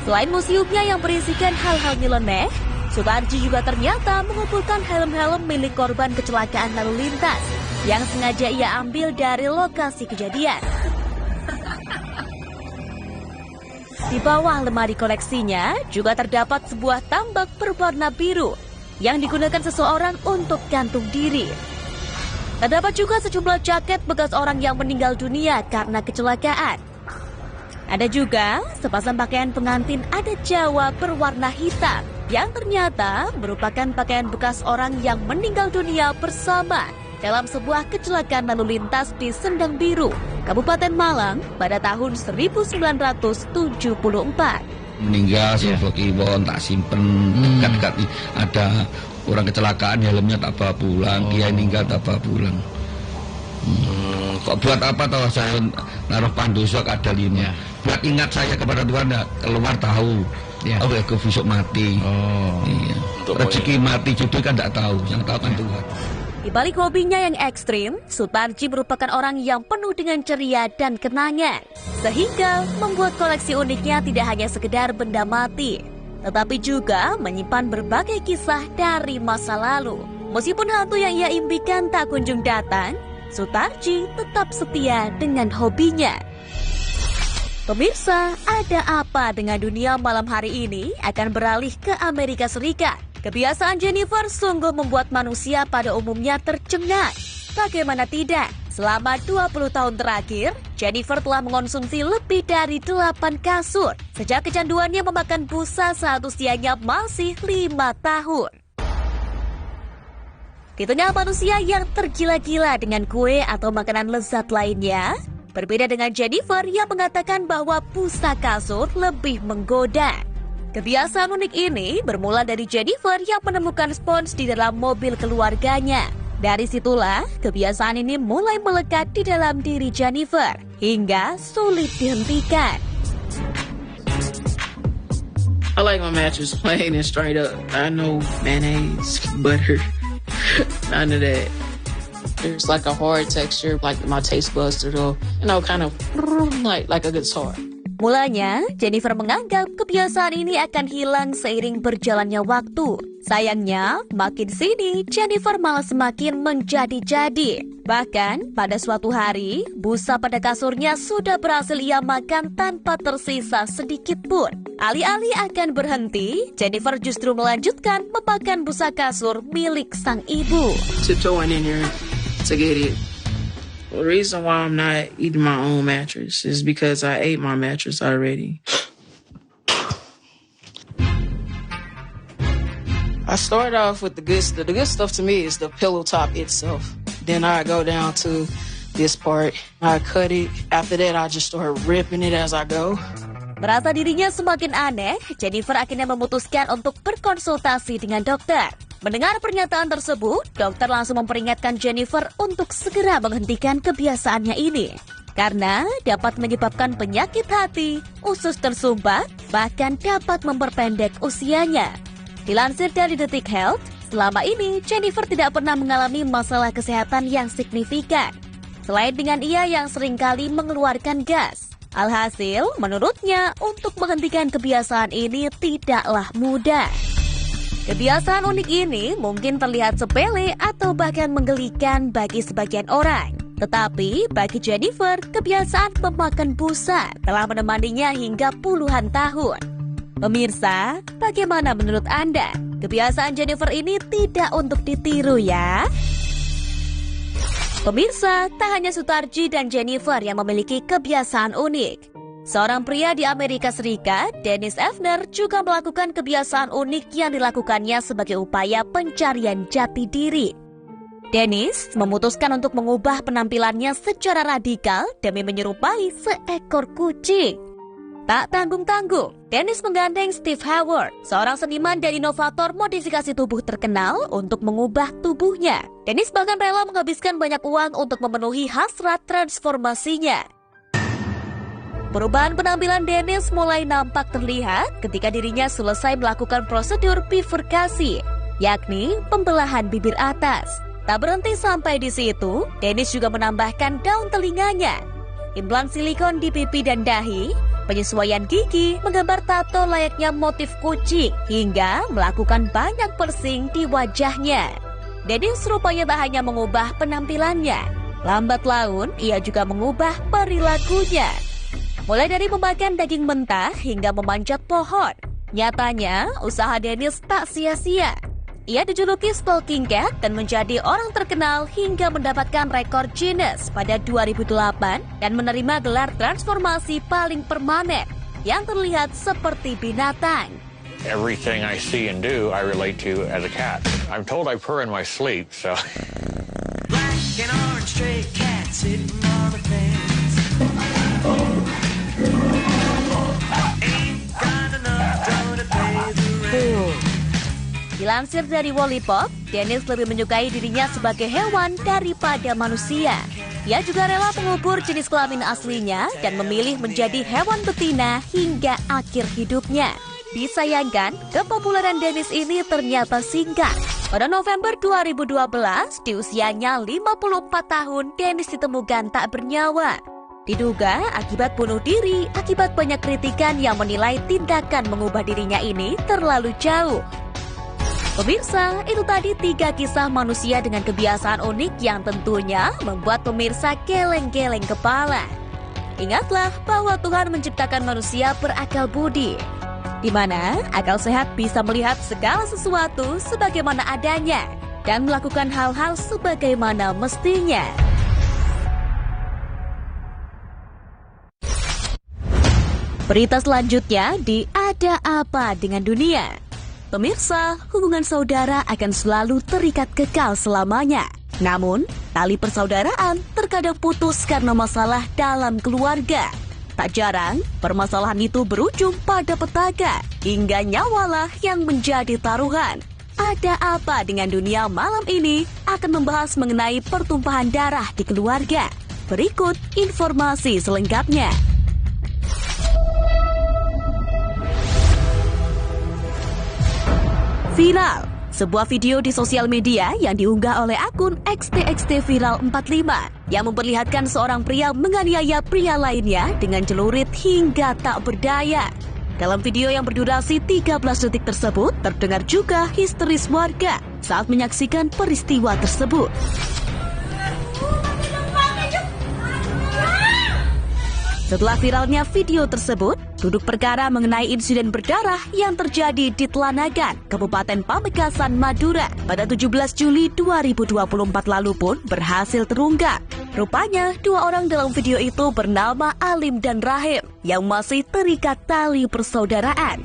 Selain museumnya yang berisikan hal-hal nyeleneh, Sutarji juga ternyata mengumpulkan helm-helm milik korban kecelakaan lalu lintas yang sengaja ia ambil dari lokasi kejadian. Di bawah lemari koleksinya juga terdapat sebuah tambak berwarna biru yang digunakan seseorang untuk gantung diri. Terdapat juga sejumlah jaket bekas orang yang meninggal dunia karena kecelakaan. Ada juga sepasang pakaian pengantin adat Jawa berwarna hitam yang ternyata merupakan pakaian bekas orang yang meninggal dunia bersama dalam sebuah kecelakaan lalu lintas di Sendang Biru, Kabupaten Malang pada tahun 1974. Meninggal, sebuah kliwon tak simpen, dekat-dekat ada orang kecelakaan, helmnya tak bawa pulang, dia meninggal tak bawa pulang. Kok buat apa tahu saya naruh pandusok ada 5. Buat ingat saya kepada Tuhan, keluar tahu. Oke, aku besok mati. Iya. Rezeki mati jodoh kan tidak tahu, yang tahu kan Tuhan. Di balik hobinya yang ekstrim, Sutarji merupakan orang yang penuh dengan ceria dan kenangan, sehingga membuat koleksi uniknya tidak hanya sekedar benda mati, tetapi juga menyimpan berbagai kisah dari masa lalu. Meskipun hantu yang ia impikan tak kunjung datang, Sutarji tetap setia dengan hobinya. Pemirsa, ada apa dengan dunia malam hari ini akan beralih ke Amerika Serikat? Kebiasaan Jennifer sungguh membuat manusia pada umumnya tercengang. Bagaimana tidak? Selama 20 tahun terakhir, Jennifer telah mengonsumsi lebih dari 8 kasur sejak kecanduannya memakan busa saat usianya masih 5 tahun. Di tengah manusia yang tergila-gila dengan kue atau makanan lezat lainnya, berbeda dengan Jennifer yang mengatakan bahwa busa kasur lebih menggoda. Kebiasaan unik ini bermula dari Jennifer yang menemukan spons di dalam mobil keluarganya. Dari situlah, kebiasaan ini mulai melekat di dalam diri Jennifer hingga sulit dihentikan. I like my mattress plain and straight up. I know mayonnaise, butter, none of that. There's like a hard texture, like my taste buds are all, kind of like a guitar. Mulanya, Jennifer menganggap kebiasaan ini akan hilang seiring berjalannya waktu. Sayangnya, makin sini Jennifer malah semakin menjadi-jadi. Bahkan, pada suatu hari, busa pada kasurnya sudah berhasil ia makan tanpa tersisa sedikit pun. Alih-alih akan berhenti, Jennifer justru melanjutkan memakan busa kasur milik sang ibu. Tiptoeing in here to get it. The reason why I'm not eating my own mattress is because I ate my mattress already. I start off with the good stuff. The good stuff to me is the pillow top itself. Then I go down to this part. I cut it. After that, I just start ripping it as I go. Merasa dirinya semakin aneh, Jennifer akhirnya memutuskan untuk berkonsultasi dengan dokter. Mendengar pernyataan tersebut, dokter langsung memperingatkan Jennifer untuk segera menghentikan kebiasaannya ini. Karena dapat menyebabkan penyakit hati, usus tersumbat, bahkan dapat memperpendek usianya. Dilansir dari Detik Health, selama ini Jennifer tidak pernah mengalami masalah kesehatan yang signifikan. Selain dengan ia yang seringkali mengeluarkan gas. Alhasil, menurutnya untuk menghentikan kebiasaan ini tidaklah mudah. Kebiasaan unik ini mungkin terlihat sepele atau bahkan menggelikan bagi sebagian orang. Tetapi bagi Jennifer, kebiasaan memakan busa telah menemaninya hingga puluhan tahun. Pemirsa, bagaimana menurut Anda? Kebiasaan Jennifer ini tidak untuk ditiru ya? Pemirsa, tak hanya Sutarji dan Jennifer yang memiliki kebiasaan unik. Seorang pria di Amerika Serikat, Dennis Hefner, juga melakukan kebiasaan unik yang dilakukannya sebagai upaya pencarian jati diri. Dennis memutuskan untuk mengubah penampilannya secara radikal demi menyerupai seekor kucing. Tak tanggung-tanggung, Dennis menggandeng Steve Howard, seorang seniman dan inovator modifikasi tubuh terkenal untuk mengubah tubuhnya. Dennis bahkan rela menghabiskan banyak uang untuk memenuhi hasrat transformasinya. Perubahan penampilan Dennis mulai nampak terlihat ketika dirinya selesai melakukan prosedur bifurkasi, yakni pembelahan bibir atas. Tak berhenti sampai di situ, Dennis juga menambahkan daun telinganya. implan silikon di pipi dan dahi, penyesuaian gigi, menggambar tato layaknya motif kucing, hingga melakukan banyak piercing di wajahnya. Dennis rupanya tak hanya mengubah penampilannya, lambat laun ia juga mengubah perilakunya. Mulai dari memakan daging mentah hingga memanjat pohon. Nyatanya, usaha Dennis tak sia-sia. Ia dijuluki Stalking Cat dan menjadi orang terkenal hingga mendapatkan rekor Guinness pada 2008 dan menerima gelar transformasi paling permanen yang terlihat seperti binatang. Everything I see and do, I relate to as a cat. I'm told I purr in my sleep, so. Black and orange stray cat sitting on the fence. Ain't got enough dough to pay the rent. Dilansir dari Wallipop, Dennis lebih menyukai dirinya sebagai hewan daripada manusia. Ia juga rela mengubur jenis kelamin aslinya dan memilih menjadi hewan betina hingga akhir hidupnya. Disayangkan, kepopuleran Dennis ini ternyata singkat. Pada November 2012, di usianya 54 tahun, Dennis ditemukan tak bernyawa. Diduga akibat bunuh diri akibat banyak kritikan yang menilai tindakan mengubah dirinya ini terlalu jauh. Pemirsa, itu tadi 3 kisah manusia dengan kebiasaan unik yang tentunya membuat pemirsa geleng-geleng kepala. Ingatlah bahwa Tuhan menciptakan manusia berakal budi, di mana akal sehat bisa melihat segala sesuatu sebagaimana adanya dan melakukan hal-hal sebagaimana mestinya. Berita selanjutnya di Ada Apa Dengan Dunia. Pemirsa, hubungan saudara akan selalu terikat kekal selamanya. Namun, tali persaudaraan terkadang putus karena masalah dalam keluarga. Tak jarang, permasalahan itu berujung pada petaka, hingga nyawalah yang menjadi taruhan. Ada Apa Dengan Dunia malam ini akan membahas mengenai pertumpahan darah di keluarga. Berikut informasi selengkapnya. Viral, sebuah video di sosial media yang diunggah oleh akun XTXTviral45 yang memperlihatkan seorang pria menganiaya pria lainnya dengan celurit hingga tak berdaya. Dalam video yang berdurasi 13 detik tersebut, terdengar juga histeris warga saat menyaksikan peristiwa tersebut. Setelah viralnya video tersebut, duduk perkara mengenai insiden berdarah yang terjadi di Telanagan, Kabupaten Pamekasan, Madura pada 17 Juli 2024 lalu pun berhasil terungkap. Rupanya, 2 orang dalam video itu bernama Alim dan Rahim yang masih terikat tali persaudaraan.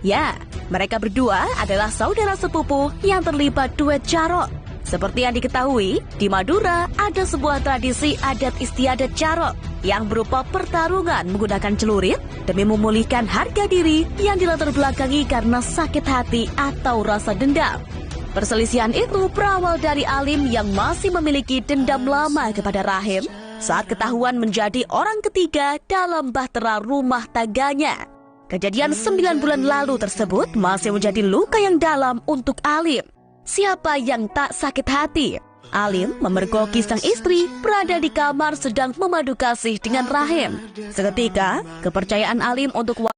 Ya, mereka berdua adalah saudara sepupu yang terlibat duet carok. Seperti yang diketahui, di Madura ada sebuah tradisi adat istiadat carok yang berupa pertarungan menggunakan celurit demi memulihkan harga diri yang dilatar belakangi karena sakit hati atau rasa dendam. Perselisihan itu berawal dari Alim yang masih memiliki dendam lama kepada Rahim saat ketahuan menjadi orang ketiga dalam bahtera rumah tangganya. Kejadian 9 bulan lalu tersebut masih menjadi luka yang dalam untuk Alim. Siapa yang tak sakit hati? Alim memergoki sang istri berada di kamar sedang memadu kasih dengan Rahim. Seketika, kepercayaan Alim untuk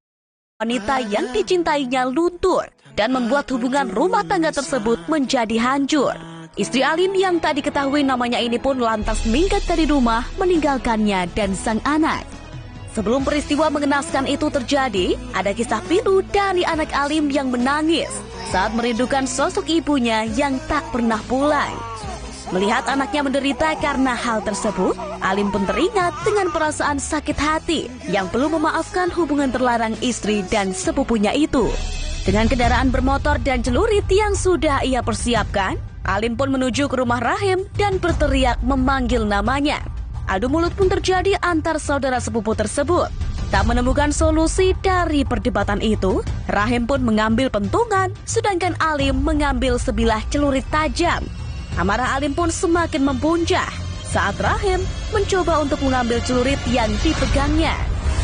wanita yang dicintainya luntur dan membuat hubungan rumah tangga tersebut menjadi hancur. Istri Alim yang tak diketahui namanya ini pun lantas minggat dari rumah, meninggalkannya dan sang anak. Sebelum peristiwa mengenaskan itu terjadi, ada kisah pilu dari anak Alim yang menangis saat merindukan sosok ibunya yang tak pernah pulang. Melihat anaknya menderita karena hal tersebut, Alim pun teringat dengan perasaan sakit hati yang belum memaafkan hubungan terlarang istri dan sepupunya itu. Dengan kendaraan bermotor dan celurit yang sudah ia persiapkan, Alim pun menuju ke rumah Rahim dan berteriak memanggil namanya. Adu mulut pun terjadi antar saudara sepupu tersebut. Tak menemukan solusi dari perdebatan itu, Rahim pun mengambil pentungan, sedangkan Alim mengambil sebilah celurit tajam. Amarah Alim pun semakin mempuncak saat Rahim mencoba untuk mengambil celurit yang dipegangnya.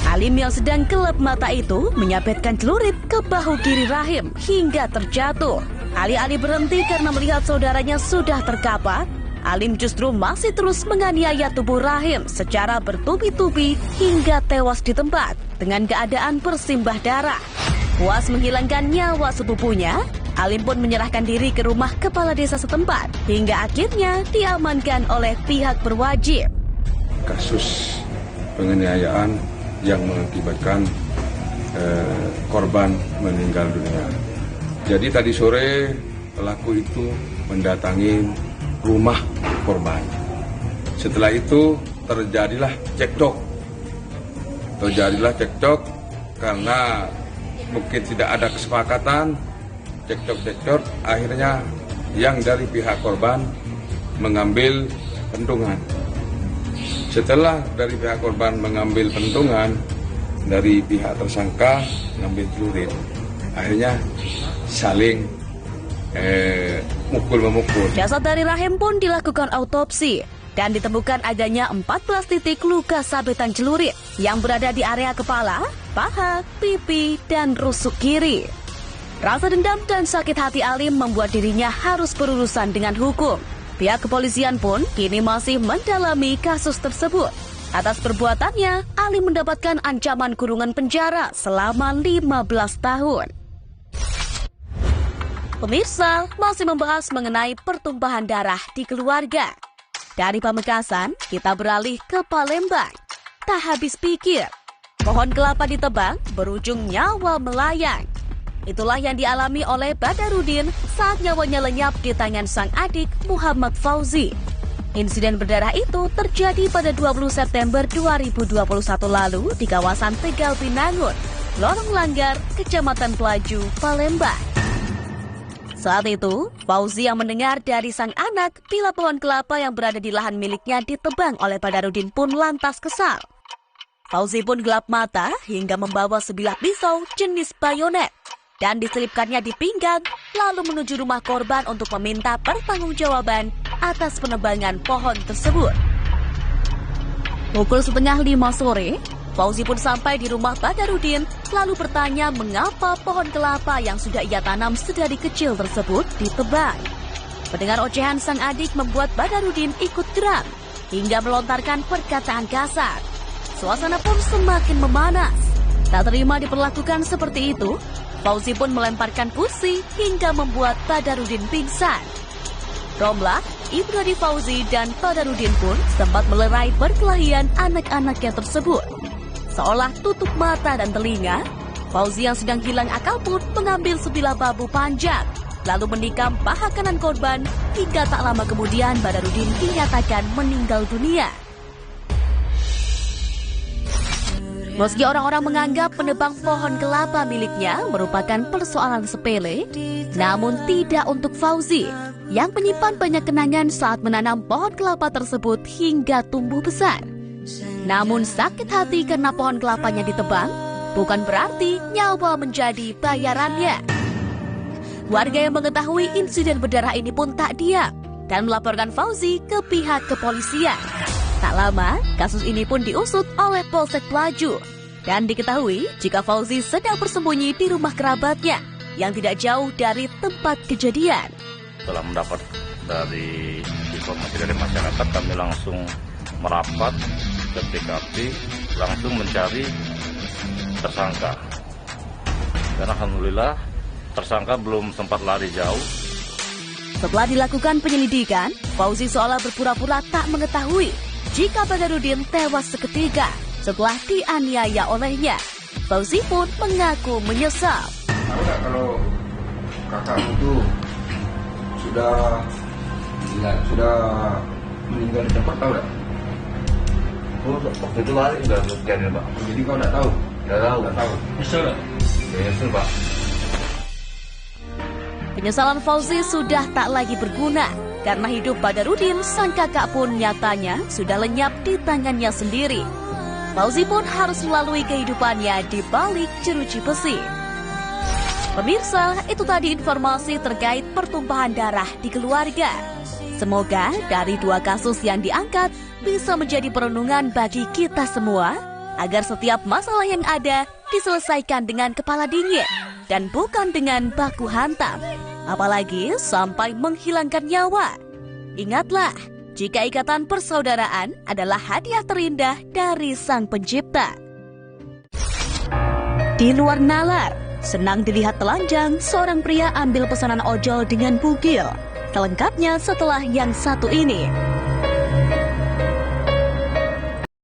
Alim yang sedang kelap mata itu menyabetkan celurit ke bahu kiri Rahim hingga terjatuh. Alih-alih berhenti karena melihat saudaranya sudah terkapar, Alim justru masih terus menganiaya tubuh Rahim secara bertubi-tubi hingga tewas di tempat dengan keadaan bersimbah darah. Puas menghilangkan nyawa sepupunya, Alim pun menyerahkan diri ke rumah kepala desa setempat hingga akhirnya diamankan oleh pihak berwajib. Kasus penganiayaan yang mengakibatkan korban meninggal dunia. Jadi tadi sore pelaku itu mendatangi rumah korban. Setelah itu terjadilah cekcok karena mungkin tidak ada kesepakatan. Cekcok akhirnya yang dari pihak korban mengambil pentungan. Setelah dari pihak korban mengambil pentungan, dari pihak tersangka mengambil celurit. Akhirnya saling mukul-memukul. Jasad dari Rahim pun dilakukan autopsi dan ditemukan adanya 14 titik luka sabetan celurit yang berada di area kepala, paha, pipi, dan rusuk kiri. Rasa dendam dan sakit hati Alim membuat dirinya harus berurusan dengan hukum. Pihak kepolisian pun kini masih mendalami kasus tersebut. Atas perbuatannya, Alim mendapatkan ancaman kurungan penjara selama 15 tahun. Pemirsa, masih membahas mengenai pertumpahan darah di keluarga. Dari Pamekasan, kita beralih ke Palembang. Tak habis pikir, pohon kelapa ditebang berujung nyawa melayang. Itulah yang dialami oleh Badarudin saat nyawanya lenyap di tangan sang adik Muhammad Fauzi. Insiden berdarah itu terjadi pada 20 September 2021 lalu di kawasan Tegal Pinangun, Lorong Langgar, Kecamatan Pelaju, Palembang. Saat itu, Fauzi yang mendengar dari sang anak bila pohon kelapa yang berada di lahan miliknya ditebang oleh Badarudin pun lantas kesal. Fauzi pun gelap mata hingga membawa sebilah pisau jenis bayonet dan diselipkannya di pinggang lalu menuju rumah korban untuk meminta pertanggungjawaban atas penebangan pohon tersebut. Pukul 4:30 sore, Fauzi pun sampai di rumah Badarudin lalu bertanya mengapa pohon kelapa yang sudah ia tanam sedari kecil tersebut ditebang. Pendengar ocehan sang adik membuat Badarudin ikut geram hingga melontarkan perkataan kasar. Suasana pun semakin memanas. Tak terima diperlakukan seperti itu, Fauzi pun melemparkan kursi hingga membuat Badarudin pingsan. Romlah, ibu dari Fauzi dan Badarudin pun sempat melerai perkelahian anak-anaknya tersebut. Seolah tutup mata dan telinga, Fauzi yang sedang hilang akal pun mengambil sebilah bambu panjang, lalu menikam paha kanan korban hingga tak lama kemudian Badarudin dinyatakan meninggal dunia. Meski orang-orang menganggap menebang pohon kelapa miliknya merupakan persoalan sepele, namun tidak untuk Fauzi yang menyimpan banyak kenangan saat menanam pohon kelapa tersebut hingga tumbuh besar. Namun sakit hati karena pohon kelapanya ditebang bukan berarti nyawa menjadi bayarannya. Warga yang mengetahui insiden berdarah ini pun tak diam dan melaporkan Fauzi ke pihak kepolisian. Tak lama, kasus ini pun diusut oleh Polsek Pelaju dan diketahui jika Fauzi sedang bersembunyi di rumah kerabatnya yang tidak jauh dari tempat kejadian. Setelah mendapat dari informasi dari masyarakat, kami langsung merapat ke TKP, langsung mencari tersangka. Dan alhamdulillah tersangka belum sempat lari jauh. Setelah dilakukan penyelidikan, Fauzi seolah berpura-pura tak mengetahui jika Badarudin tewas seketika setelah dianiaya olehnya. Fauzi pun mengaku menyesal. Tahu nggak kalau kakak itu sudah meninggal di tempat, tahu nggak? Oh, waktu itu lari udah ngertian ya, Pak. Jadi kau nggak tahu? Nggak tahu. Nyesel nggak? Nyesel, Pak. Penyesalan Fauzi sudah tak lagi berguna karena hidup Badarudin sang kakak pun nyatanya sudah lenyap di tangannya sendiri. Fauzi pun harus melalui kehidupannya di balik jeruji besi. Pemirsa, itu tadi informasi terkait pertumpahan darah di keluarga. Semoga dari dua kasus yang diangkat bisa menjadi perenungan bagi kita semua agar setiap masalah yang ada diselesaikan dengan kepala dingin dan bukan dengan baku hantam, apalagi sampai menghilangkan nyawa. Ingatlah, jika ikatan persaudaraan adalah hadiah terindah dari Sang Pencipta. Di luar nalar, senang dilihat telanjang seorang pria ambil pesanan ojol dengan bugil. Selengkapnya setelah yang satu ini.